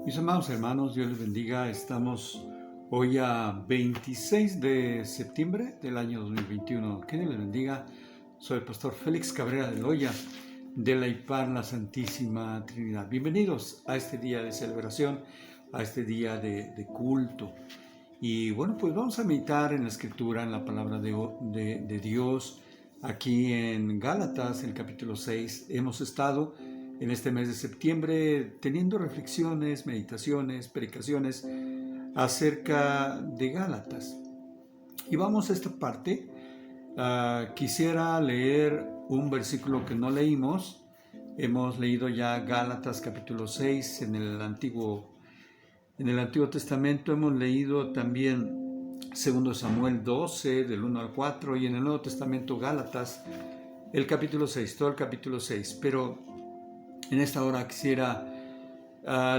Mis amados hermanos, Dios les bendiga. Estamos hoy a 26 de septiembre del año 2021. Que Dios les bendiga. Soy el pastor Félix Cabrera de Loya de la IPAR, la Santísima Trinidad. Bienvenidos a este día de celebración, a este día de culto. Y bueno, pues vamos a meditar en la Escritura, en la palabra de Dios. Aquí en Gálatas, el capítulo 6, hemos estado en este mes de septiembre teniendo reflexiones, meditaciones, predicaciones acerca de Gálatas. Y vamos a esta parte. Quisiera leer un versículo que no leímos. Hemos leído ya Gálatas capítulo 6 en el Antiguo Testamento. Hemos leído también 2 Samuel 12 del 1 al 4 y en el Nuevo Testamento Gálatas el capítulo 6, todo el capítulo 6. Pero en esta hora quisiera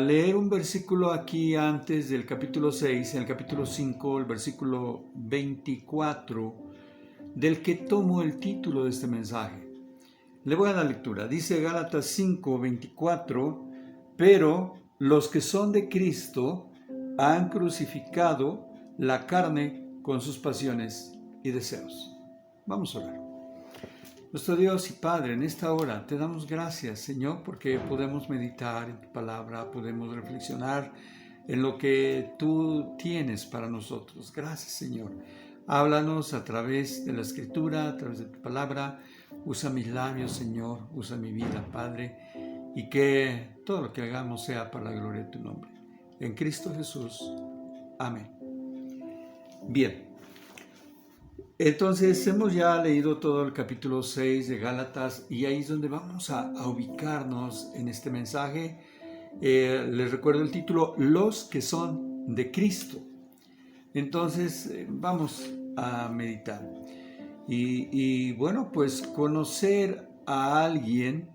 leer un versículo aquí antes del capítulo 6, en el capítulo 5, el versículo 24, del que tomo el título de este mensaje. Le voy a dar lectura. Dice Gálatas 5, 24, pero los que son de Cristo han crucificado la carne con sus pasiones y deseos. Vamos a orar. Nuestro Dios y Padre, en esta hora te damos gracias, Señor, porque podemos meditar en tu palabra, podemos reflexionar en lo que tú tienes para nosotros. Gracias, Señor. Háblanos a través de la Escritura, a través de tu palabra. Usa mis labios, Señor, usa mi vida, Padre, y que todo lo que hagamos sea para la gloria de tu nombre. En Cristo Jesús. Amén. Bien. Entonces hemos ya leído todo el capítulo 6 de Gálatas y ahí es donde vamos a ubicarnos en este mensaje. Les recuerdo el título, Los que son de Cristo. Entonces vamos a meditar. Y bueno, pues conocer a alguien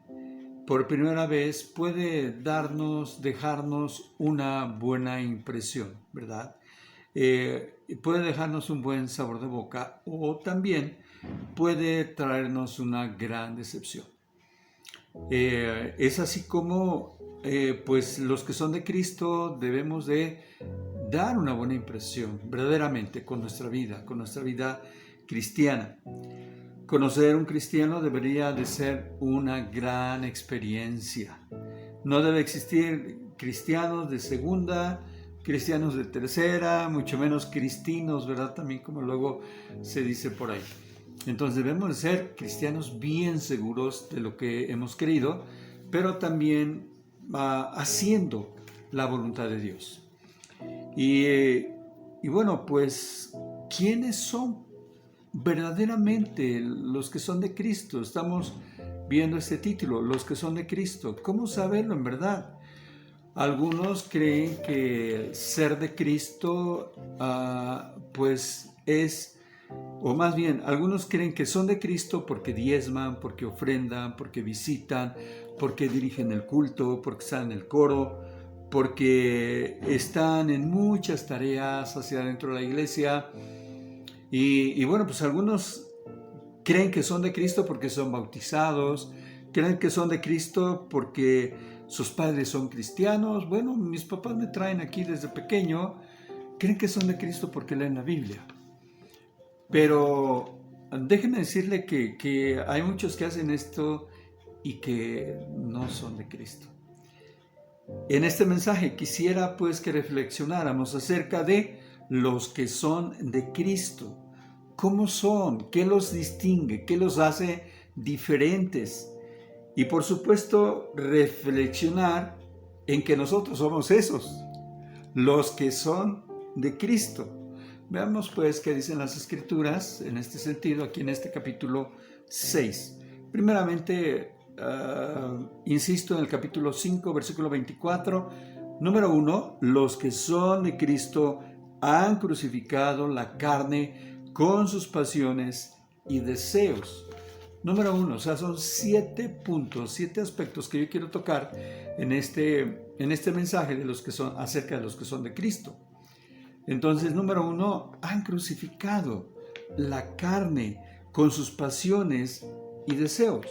por primera vez puede dejarnos una buena impresión, ¿verdad? Puede dejarnos un buen sabor de boca o también puede traernos una gran decepción. Es así como pues los que son de Cristo debemos de dar una buena impresión verdaderamente con nuestra vida cristiana. Conocer un cristiano debería de ser una gran experiencia. No debe existir cristianos de segunda, cristianos de tercera, mucho menos cristinos, ¿verdad? También como luego se dice por ahí. Entonces debemos de ser cristianos bien seguros de lo que hemos creído, pero también haciendo la voluntad de Dios. Y bueno, pues, ¿quiénes son verdaderamente los que son de Cristo? Estamos viendo este título, los que son de Cristo. ¿Cómo saberlo en verdad? Algunos creen que ser de Cristo, pues es, o más bien, algunos creen que son de Cristo porque diezman, porque ofrendan, porque visitan, porque dirigen el culto, porque están en el coro, porque están en muchas tareas hacia dentro de la iglesia. Y bueno, pues algunos creen que son de Cristo porque son bautizados, creen que son de Cristo porque sus padres son cristianos. Bueno, mis papás me traen aquí desde pequeño. Creen que son de Cristo porque leen la Biblia. Pero déjenme decirle que hay muchos que hacen esto y que no son de Cristo. En este mensaje quisiera pues que reflexionáramos acerca de los que son de Cristo. ¿Cómo son? ¿Qué los distingue? ¿Qué los hace diferentes? Y por supuesto, reflexionar en que nosotros somos esos, los que son de Cristo. Veamos pues qué dicen las Escrituras en este sentido, aquí en este capítulo 6. Primeramente, insisto en el capítulo 5, versículo 24. Número 1, los que son de Cristo han crucificado la carne con sus pasiones y deseos. Número 1, o sea, son 7 puntos, 7 aspectos que yo quiero tocar en este mensaje de los que son, acerca de los que son de Cristo. Entonces, número 1, han crucificado la carne con sus pasiones y deseos.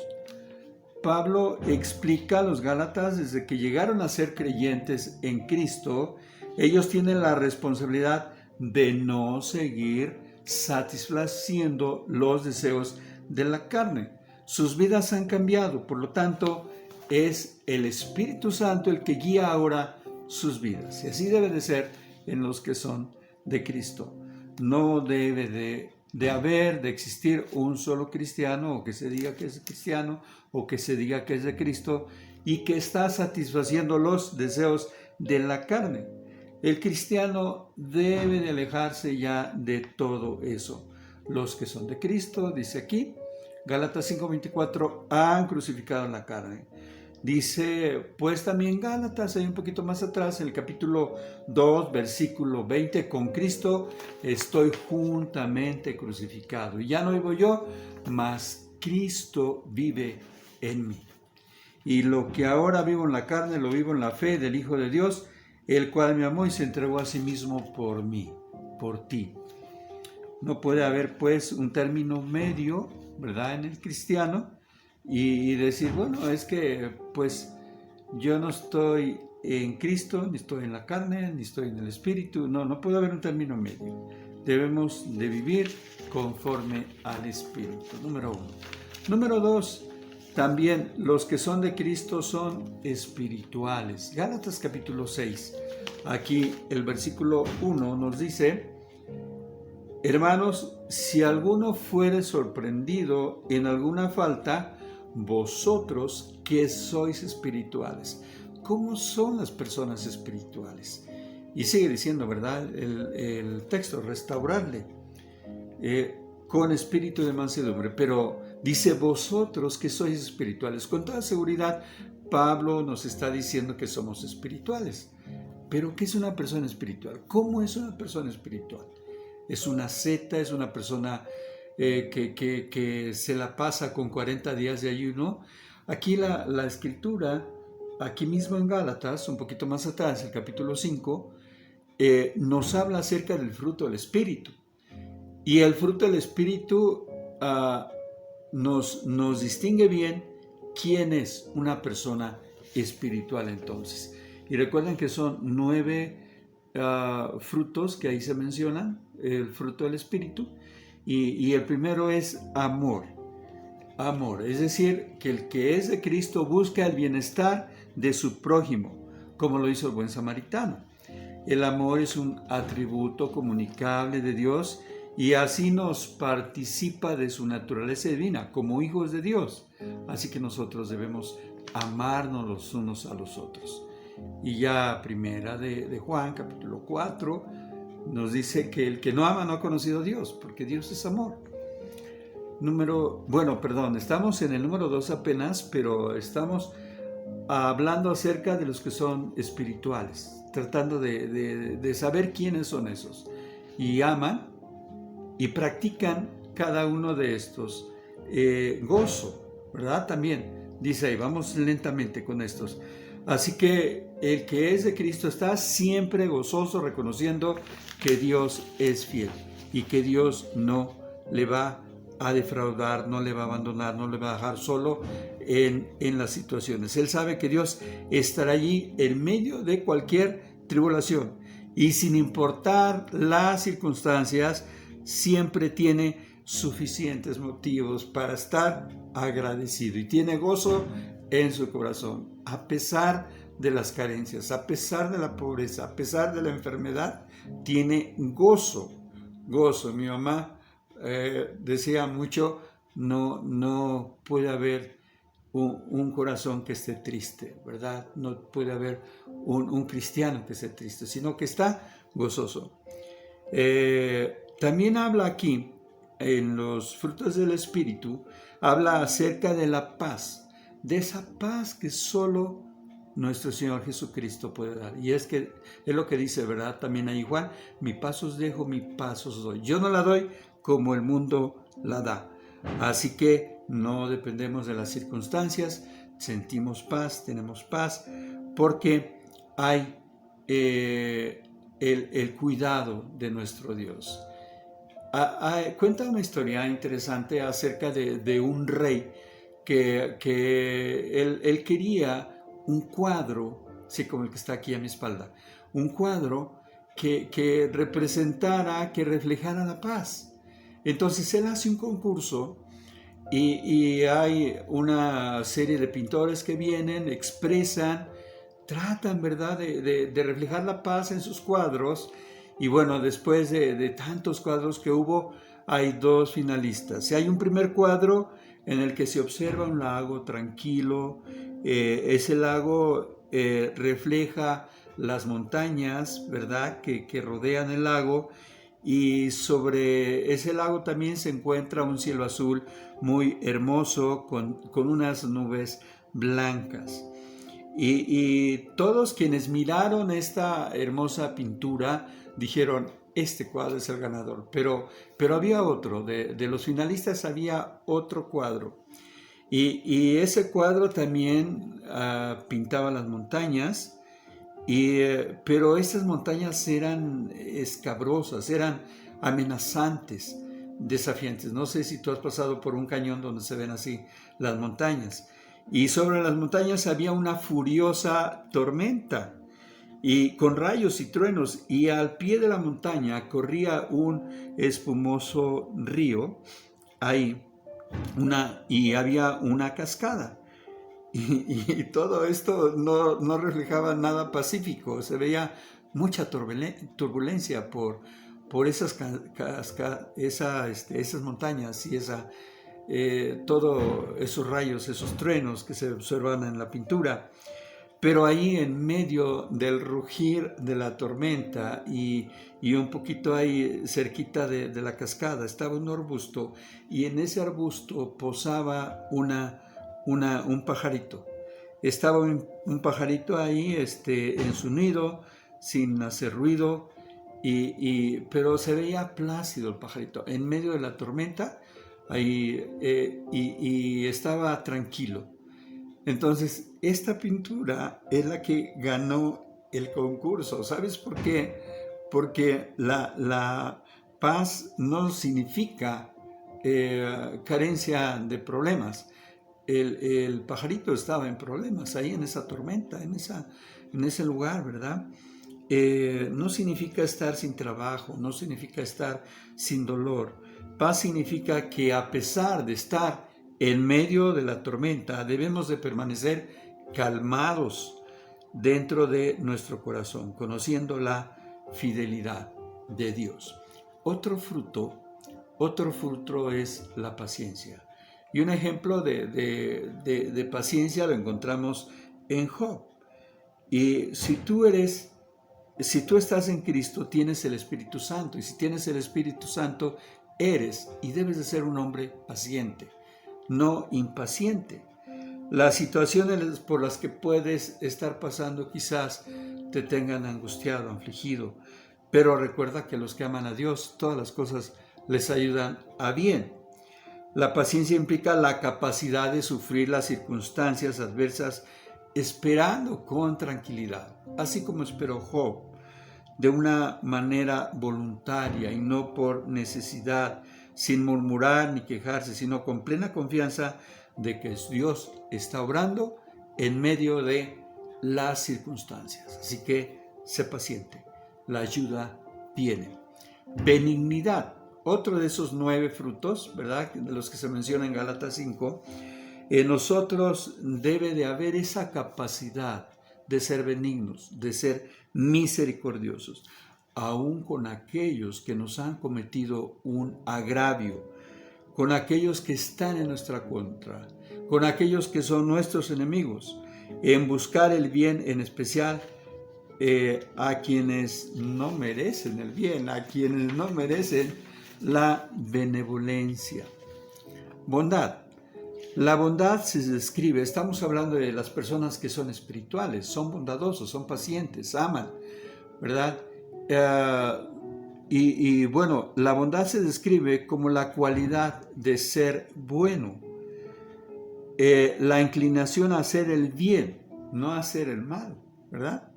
Pablo explica a los Gálatas desde que llegaron a ser creyentes en Cristo, ellos tienen la responsabilidad de no seguir satisfaciendo los deseos de la carne. Sus vidas han cambiado, por lo tanto, es el Espíritu Santo el que guía ahora sus vidas. Y así debe de ser en los que son de Cristo. No debe de existir un solo cristiano, o que se diga que es cristiano, o que se diga que es de Cristo, y que está satisfaciendo los deseos de la carne. El cristiano debe de alejarse ya de todo eso. Los que son de Cristo, dice aquí, Gálatas 5:24, han crucificado la carne. Dice, pues también Gálatas, hay un poquito más atrás, en el capítulo 2, versículo 20, con Cristo estoy juntamente crucificado. Y ya no vivo yo, mas Cristo vive en mí. Y lo que ahora vivo en la carne, lo vivo en la fe del Hijo de Dios, el cual me amó y se entregó a sí mismo por mí, por ti. No puede haber pues un término medio, ¿verdad?, en el cristiano, y decir, bueno, es que pues yo no estoy en Cristo, ni estoy en la carne, ni estoy en el Espíritu. No puede haber un término medio. Debemos de vivir conforme al Espíritu, número 1. Número 2, también los que son de Cristo son espirituales. Gálatas capítulo 6, aquí el versículo 1 nos dice, hermanos, si alguno fuere sorprendido en alguna falta, vosotros que sois espirituales. ¿Cómo son las personas espirituales? Y sigue diciendo, ¿verdad?, el texto, restaurarle con espíritu de mansedumbre. Pero dice, vosotros que sois espirituales. Con toda seguridad, Pablo nos está diciendo que somos espirituales. Pero ¿qué es una persona espiritual? ¿Cómo es una persona espiritual? ¿Es una asceta? ¿Es una persona que se la pasa con 40 días de ayuno? Aquí la escritura, aquí mismo en Gálatas, un poquito más atrás, el capítulo 5, nos habla acerca del fruto del Espíritu. Y el fruto del Espíritu nos distingue bien quién es una persona espiritual entonces. Y recuerden que son 9 frutos que ahí se mencionan, el fruto del Espíritu, y el primero es amor. Amor, es decir, que el que es de Cristo busca el bienestar de su prójimo, como lo hizo el buen samaritano. El amor es un atributo comunicable de Dios y así nos participa de su naturaleza divina como hijos de Dios. Así que nosotros debemos amarnos los unos a los otros. Y ya primera de Juan, capítulo 4, nos dice que el que no ama no ha conocido a Dios, porque Dios es amor. Estamos en el número 2 apenas, pero estamos hablando acerca de los que son espirituales, tratando de saber quiénes son esos. Y aman y practican cada uno de estos. Gozo, ¿verdad? También dice ahí, vamos lentamente con estos. Así que el que es de Cristo está siempre gozoso, reconociendo que Dios es fiel y que Dios no le va a defraudar, no le va a abandonar, no le va a dejar solo en las situaciones. Él sabe que Dios estará allí en medio de cualquier tribulación y sin importar las circunstancias, siempre tiene suficientes motivos para estar agradecido y tiene gozo en su corazón, a pesar de las carencias, a pesar de la pobreza, a pesar de la enfermedad, tiene gozo. Mi mamá decía mucho, no puede haber un corazón que esté triste, ¿verdad? No puede haber un cristiano que esté triste, sino que está gozoso. También habla aquí, en los frutos del Espíritu, habla acerca de la paz, de esa paz que solo nuestro Señor Jesucristo puede dar. Y es lo que dice, ¿verdad? También ahí Juan, mi paz os dejo, mi paz os doy. Yo no la doy como el mundo la da. Así que no dependemos de las circunstancias, sentimos paz, tenemos paz, porque hay el cuidado de nuestro Dios. Cuenta una historia interesante acerca de un rey que él quería un cuadro, sí, como el que está aquí a mi espalda, un cuadro que representara, que reflejara la paz. Entonces él hace un concurso y hay una serie de pintores que vienen, expresan, tratan, ¿verdad?, de reflejar la paz en sus cuadros. Y bueno, después de tantos cuadros que hubo, hay dos finalistas. Y hay un primer cuadro en el que se observa un lago tranquilo. Ese lago refleja las montañas, ¿verdad?, que rodean el lago. Y sobre ese lago también se encuentra un cielo azul muy hermoso con unas nubes blancas. Y todos quienes miraron esta hermosa pintura dijeron, este cuadro es el ganador. Pero había otro, de los finalistas había otro cuadro. Y ese cuadro también pintaba las montañas, pero estas montañas eran escabrosas, eran amenazantes, desafiantes. No sé si tú has pasado por un cañón donde se ven así las montañas. Y sobre las montañas había una furiosa tormenta, y con rayos y truenos, y al pie de la montaña corría un espumoso río ahí, y había una cascada. Y todo esto no reflejaba nada pacífico, se veía mucha turbulencia por esas montañas y todos esos rayos, esos truenos que se observan en la pintura. Pero ahí en medio del rugir de la tormenta y un poquito ahí cerquita de la cascada estaba un arbusto, y en ese arbusto posaba un pajarito. Estaba un pajarito ahí en su nido, sin hacer ruido, pero se veía plácido el pajarito en medio de la tormenta ahí, y estaba tranquilo. Entonces, esta pintura es la que ganó el concurso. ¿Sabes por qué? Porque la paz no significa carencia de problemas. El pajarito estaba en problemas ahí en esa tormenta, en ese lugar, ¿verdad? No significa estar sin trabajo, no significa estar sin dolor. Paz significa que a pesar de estar en medio de la tormenta, debemos de permanecer calmados dentro de nuestro corazón, conociendo la fidelidad de Dios. Otro fruto es la paciencia. Y un ejemplo de paciencia lo encontramos en Job. Y si tú estás en Cristo, tienes el Espíritu Santo. Y si tienes el Espíritu Santo, eres y debes de ser un hombre paciente, no impaciente. Las situaciones por las que puedes estar pasando quizás te tengan angustiado, afligido, pero recuerda que los que aman a Dios, todas las cosas les ayudan a bien. La paciencia implica la capacidad de sufrir las circunstancias adversas esperando con tranquilidad, así como esperó Job, de una manera voluntaria y no por necesidad, sin murmurar ni quejarse, sino con plena confianza de que Dios está obrando en medio de las circunstancias. Así que sé paciente, la ayuda viene. Benignidad, otro de esos 9 frutos, ¿verdad?, de los que se menciona en Gálatas 5, en nosotros debe de haber esa capacidad de ser benignos, de ser misericordiosos, aun con aquellos que nos han cometido un agravio, con aquellos que están en nuestra contra, con aquellos que son nuestros enemigos, en buscar el bien, en especial a quienes no merecen el bien, a quienes no merecen la benevolencia. Bondad. La bondad se describe, estamos hablando de las personas que son espirituales, son bondadosos, son pacientes, aman, ¿verdad? Y bueno, la bondad se describe como la cualidad de ser bueno, la inclinación a hacer el bien, no a hacer el mal, ¿verdad?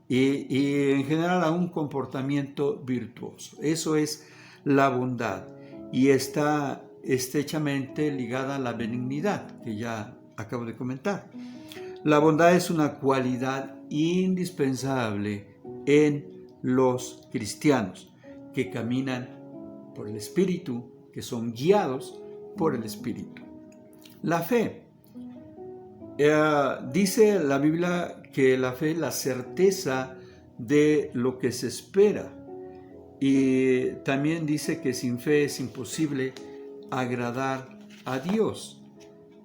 Y en general a un comportamiento virtuoso. Eso es la bondad, y está estrechamente ligada a la benignidad, que ya acabo de comentar. La bondad es una cualidad indispensable en los cristianos que caminan por el Espíritu, que son guiados por el Espíritu. La fe. Dice la Biblia que la fe es la certeza de lo que se espera. Y también dice que sin fe es imposible agradar a Dios.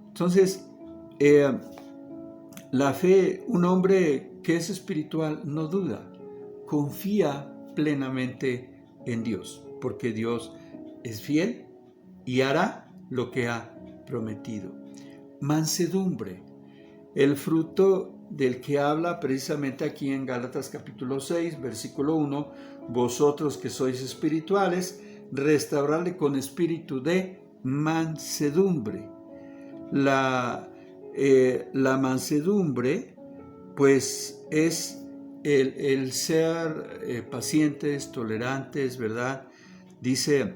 Entonces, la fe, un hombre que es espiritual no duda, confía plenamente en Dios, porque Dios es fiel y hará lo que ha prometido. Mansedumbre, el fruto del que habla precisamente aquí en Gálatas capítulo 6, versículo 1, vosotros que sois espirituales, restaurarle con espíritu de mansedumbre. La mansedumbre, pues, es el ser pacientes, tolerantes, ¿verdad? Dice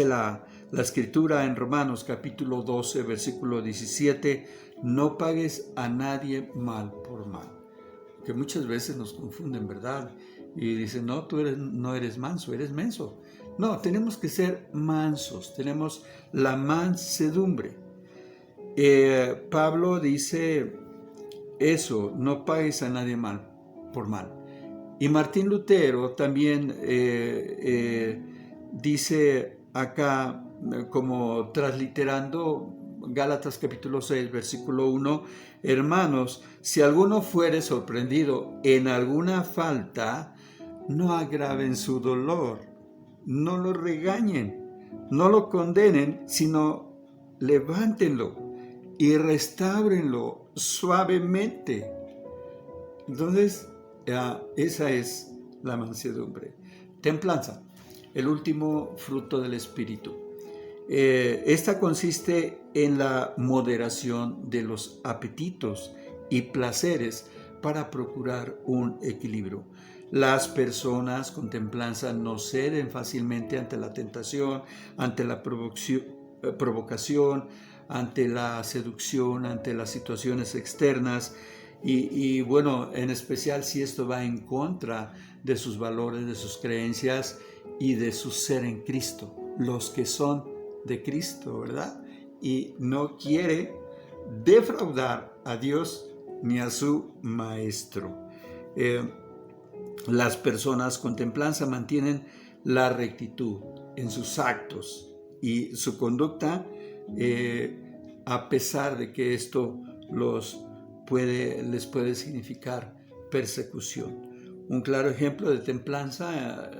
la Escritura en Romanos capítulo 12, versículo 17, no pagues a nadie mal por mal. Que muchas veces nos confunden, ¿verdad? Y dicen, no, tú no eres manso, eres menso. No, tenemos que ser mansos, tenemos la mansedumbre. Pablo dice eso, no pagues a nadie mal por mal. Y Martín Lutero también dice acá, como transliterando Gálatas capítulo 6, versículo 1, hermanos, si alguno fuere sorprendido en alguna falta, no agraven su dolor, no lo regañen, no lo condenen, sino levántenlo y restáurenlo suavemente. Entonces, esa es la mansedumbre. Templanza, el último fruto del Espíritu. Esta consiste en la moderación de los apetitos y placeres para procurar un equilibrio. Las personas con templanza no ceden fácilmente ante la tentación, ante la provocación, ante la seducción, ante las situaciones externas y bueno, en especial si esto va en contra de sus valores, de sus creencias y de su ser en Cristo. Los que son de Cristo, ¿verdad? Y no quiere defraudar a Dios ni a su Maestro. Las personas con templanza mantienen la rectitud en sus actos y su conducta, a pesar de que esto les puede significar persecución. Un claro ejemplo de templanza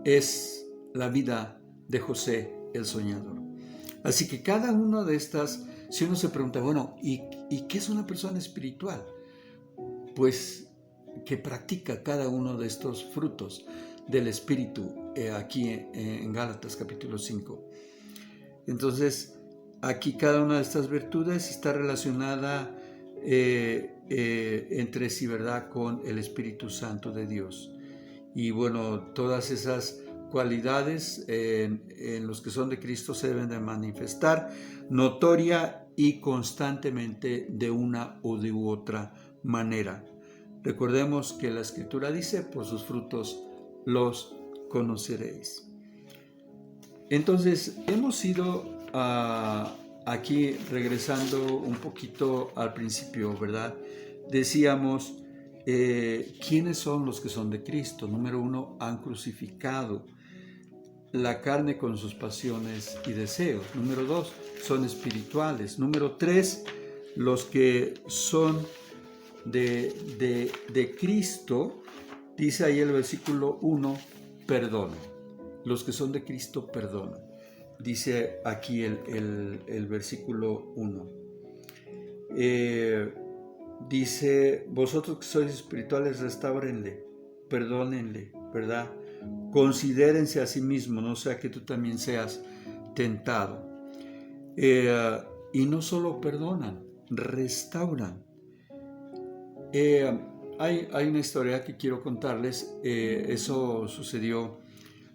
es la vida de José el soñador. Así que cada una de estas, si uno se pregunta, bueno, ¿y qué es una persona espiritual? Pues que practica cada uno de estos frutos del Espíritu aquí en Gálatas capítulo 5. Entonces, aquí cada una de estas virtudes está relacionada entre sí, ¿verdad?, con el Espíritu Santo de Dios. Y bueno, todas esas cualidades en los que son de Cristo se deben de manifestar notoria y constantemente de una u de otra manera. Recordemos que la Escritura dice, por sus frutos los conoceréis. Entonces, hemos ido aquí regresando un poquito al principio, ¿verdad? Decíamos, ¿quiénes son los que son de Cristo? Número 1, han crucificado la carne con sus pasiones y deseos. Número 2, son espirituales. Número 3, los que son de Cristo, dice ahí el versículo 1, perdonan. Los que son de Cristo perdonan. Dice aquí el versículo 1. Dice, vosotros que sois espirituales, restáurenle, perdónenle, ¿verdad? Considérense a sí mismos, no sea que tú también seas tentado. Y no solo perdonan, restauran. Hay una historia que quiero contarles. Eso sucedió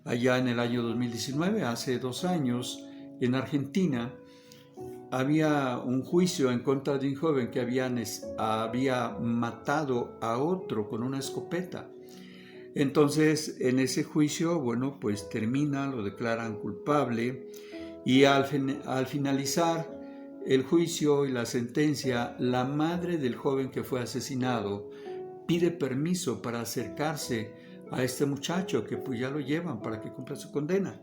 allá en el año 2019, hace 2 años, en Argentina, había un juicio en contra de un joven que había matado a otro con una escopeta. Entonces, en ese juicio, bueno, pues termina, lo declaran culpable y al finalizar el juicio y la sentencia, la madre del joven que fue asesinado pide permiso para acercarse a este muchacho que pues ya lo llevan para que cumpla su condena.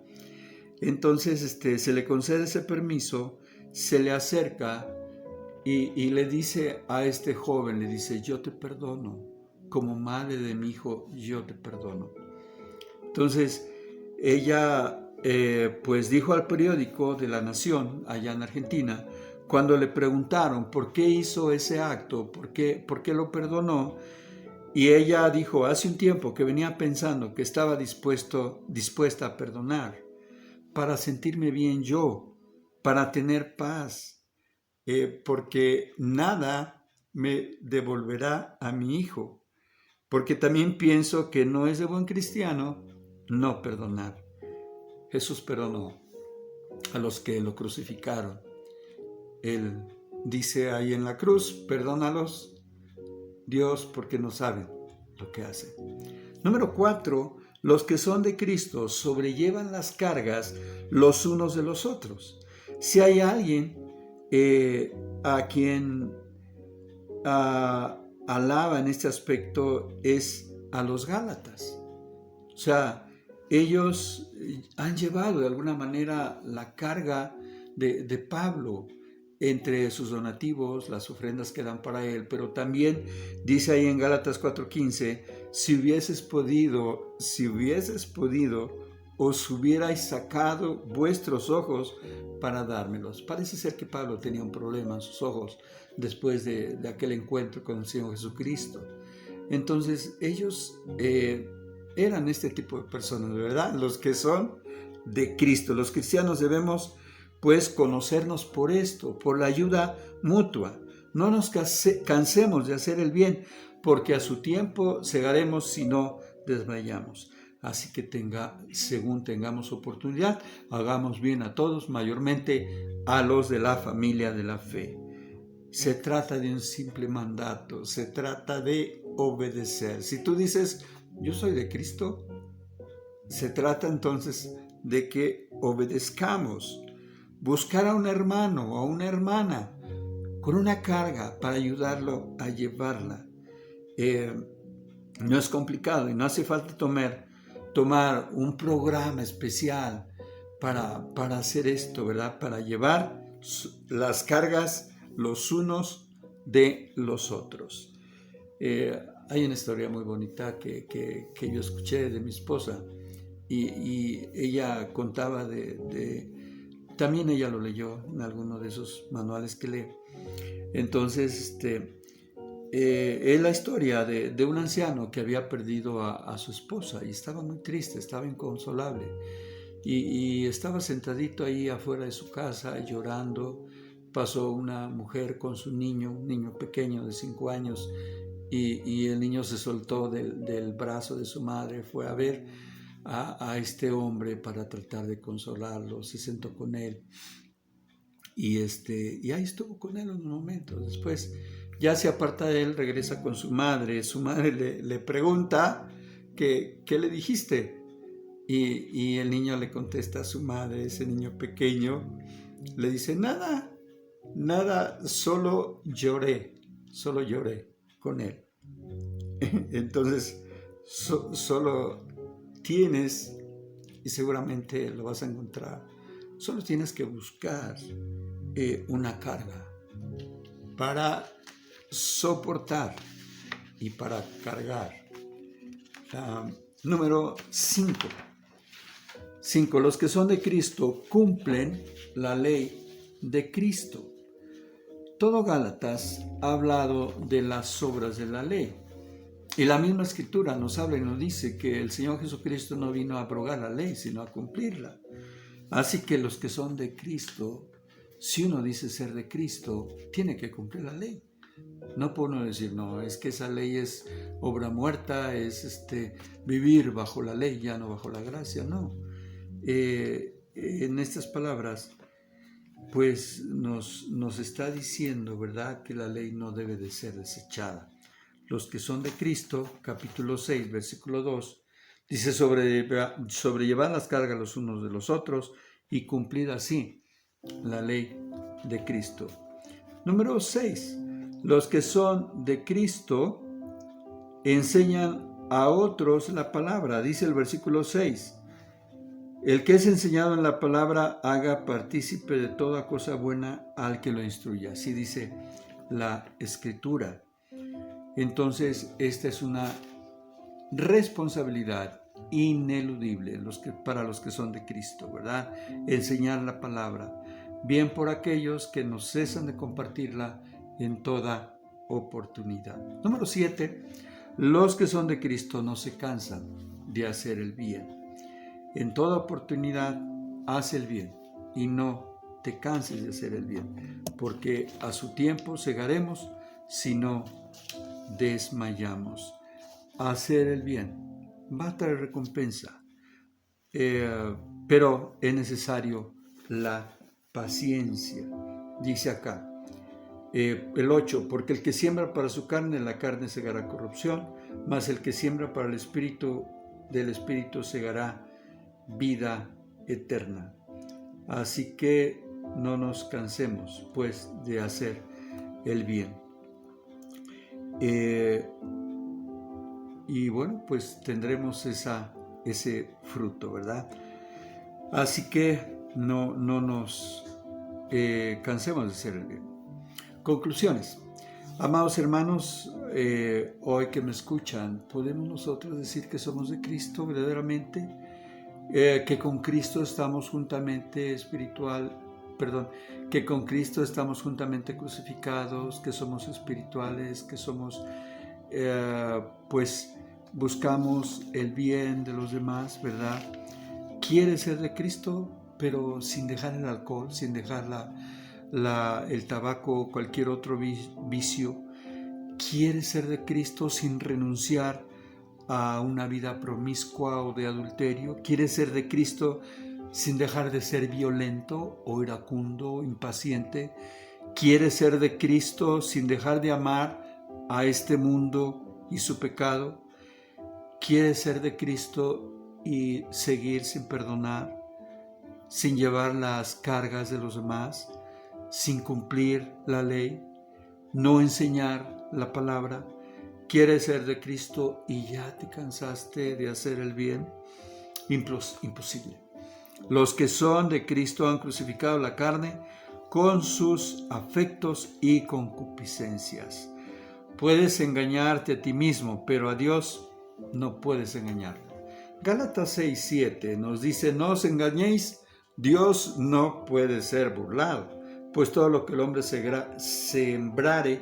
Entonces se le concede ese permiso, se le acerca y le dice a este joven, le dice, yo te perdono, como madre de mi hijo, yo te perdono. Entonces ella pues dijo al periódico de La Nación, allá en Argentina, cuando le preguntaron por qué hizo ese acto, por qué lo perdonó, y ella dijo, hace un tiempo que venía pensando que estaba dispuesta a perdonar para sentirme bien yo, para tener paz, porque nada me devolverá a mi hijo, porque también pienso que no es de buen cristiano no perdonar. Jesús perdonó a los que lo crucificaron. Él dice ahí en la cruz, perdónalos, Dios, porque no saben lo que hacen. Número 4, los que son de Cristo sobrellevan las cargas los unos de los otros. Si hay alguien a quien alaba en este aspecto es a los Gálatas. O sea, ellos han llevado de alguna manera la carga de Pablo entre sus donativos, las ofrendas que dan para él, pero también dice ahí en Gálatas 4:15, si hubieses podido, os hubierais sacado vuestros ojos para dármelos. Parece ser que Pablo tenía un problema en sus ojos después de aquel encuentro con el Señor Jesucristo. Entonces ellos eran este tipo de personas, ¿verdad? Los que son de Cristo. Los cristianos debemos pues conocernos por esto, por la ayuda mutua. No nos cansemos de hacer el bien, porque a su tiempo segaremos si no desmayamos. Así que según tengamos oportunidad, hagamos bien a todos, mayormente a los de la familia de la fe. Se trata de un simple mandato, se trata de obedecer. Si tú dices, yo soy de Cristo, se trata entonces de que obedezcamos. Buscar a un hermano o a una hermana con una carga para ayudarlo a llevarla. No es complicado y no hace falta tomar un programa especial para hacer esto, ¿verdad? Para llevar las cargas los unos de los otros. Hay una historia muy bonita que yo escuché de mi esposa y ella contaba también ella lo leyó en alguno de esos manuales que lee. Entonces, es la historia de un anciano que había perdido a su esposa y estaba muy triste, estaba inconsolable. Y estaba sentadito ahí afuera de su casa llorando. Pasó una mujer con su niño, un niño pequeño de 5 años, y el niño se soltó del brazo de su madre, fue a ver a este hombre para tratar de consolarlo, se sentó con él y ahí estuvo con él unos momentos. Después ya se aparta de él, regresa con su madre le pregunta ¿qué le dijiste? Y el niño le contesta a su madre, ese niño pequeño, le dice nada, solo lloré con él. Entonces solo tienes, y seguramente lo vas a encontrar, solo tienes que buscar una carga para soportar y para cargar. Número 5. Los que son de Cristo cumplen la ley de Cristo. Todo Gálatas ha hablado de las obras de la ley. Y la misma Escritura nos habla y nos dice que el Señor Jesucristo no vino a abrogar la ley, sino a cumplirla. Así que los que son de Cristo, si uno dice ser de Cristo, tiene que cumplir la ley. No puedo uno decir, no, es que esa ley es obra muerta, es vivir bajo la ley, ya no bajo la gracia, no. En estas palabras, pues nos está diciendo, ¿verdad?, que la ley no debe de ser desechada. Los que son de Cristo, capítulo 6, versículo 2, dice, sobrellevad las cargas los unos de los otros y cumplid así la ley de Cristo. Número 6. Los que son de Cristo enseñan a otros la palabra. Dice el versículo 6. El que es enseñado en la palabra haga partícipe de toda cosa buena al que lo instruya. Así dice la Escritura. Entonces, esta es una responsabilidad ineludible para los que son de Cristo, ¿verdad? Enseñar la palabra. Bien por aquellos que no cesan de compartirla en toda oportunidad. Número 7. Los que son de Cristo no se cansan de hacer el bien. En toda oportunidad, haz el bien y no te canses de hacer el bien, porque a su tiempo segaremos si no desmayamos. Hacer el bien va a traer recompensa, pero es necesario la paciencia. Dice acá, el 8, porque el que siembra para su carne, la carne segará corrupción, mas el que siembra para el Espíritu, del Espíritu segará vida eterna. Así que no nos cansemos, pues, de hacer el bien. Y bueno, pues tendremos ese fruto, ¿verdad? Así que no nos cansemos de hacer el bien. Conclusiones. Amados hermanos, hoy que me escuchan, ¿podemos nosotros decir que somos de Cristo verdaderamente? Que con Cristo estamos juntamente que con Cristo estamos juntamente crucificados, que somos espirituales, que somos, pues buscamos el bien de los demás, ¿verdad? Quieres ser de Cristo, pero sin dejar el alcohol, sin dejar el tabaco o cualquier otro vicio. Quieres ser de Cristo sin renunciar a una vida promiscua o de adulterio. Quieres ser de Cristo sin dejar de ser violento o iracundo, impaciente. Quieres ser de Cristo sin dejar de amar a este mundo y su pecado. Quieres ser de Cristo y seguir sin perdonar, sin llevar las cargas de los demás, sin cumplir la ley, no enseñar la palabra. ¿Quieres ser de Cristo y ya te cansaste de hacer el bien? Imposible. Los que son de Cristo han crucificado la carne con sus afectos y concupiscencias. Puedes engañarte a ti mismo, pero a Dios no puedes engañarlo. Gálatas 6:7 nos dice, no os engañéis, Dios no puede ser burlado, pues todo lo que el hombre sembrare,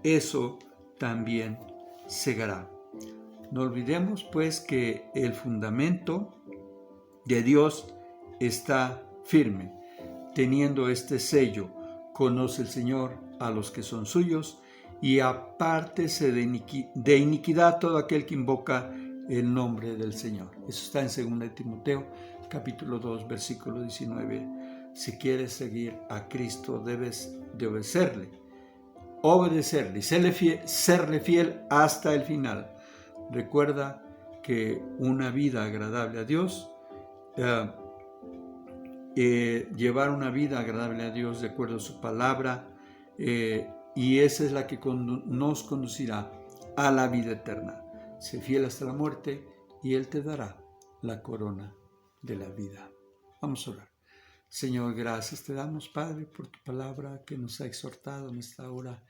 eso también segará. No olvidemos pues que el fundamento de Dios está firme, teniendo este sello, conoce el Señor a los que son suyos, y apártese de iniquidad todo aquel que invoca el nombre del Señor. Eso está en 2 Timoteo, capítulo 2, versículo 19. Si quieres seguir a Cristo, debes de obedecerle y serle fiel hasta el final. Recuerda que una vida agradable a Dios, llevar una vida agradable a Dios de acuerdo a su palabra, y esa es la que nos conducirá a la vida eterna. Sé fiel hasta la muerte y Él te dará la corona de la vida. Vamos a orar. Señor, gracias te damos, Padre, por tu palabra que nos ha exhortado en esta hora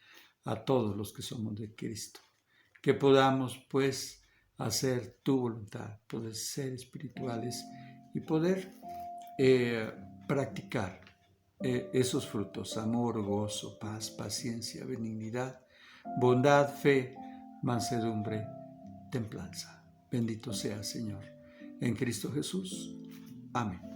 a todos los que somos de Cristo. Que podamos, pues, hacer tu voluntad, poder ser espirituales y poder practicar esos frutos: amor, gozo, paz, paciencia, benignidad, bondad, fe, mansedumbre, templanza. Bendito sea, Señor, en Cristo Jesús. Amén.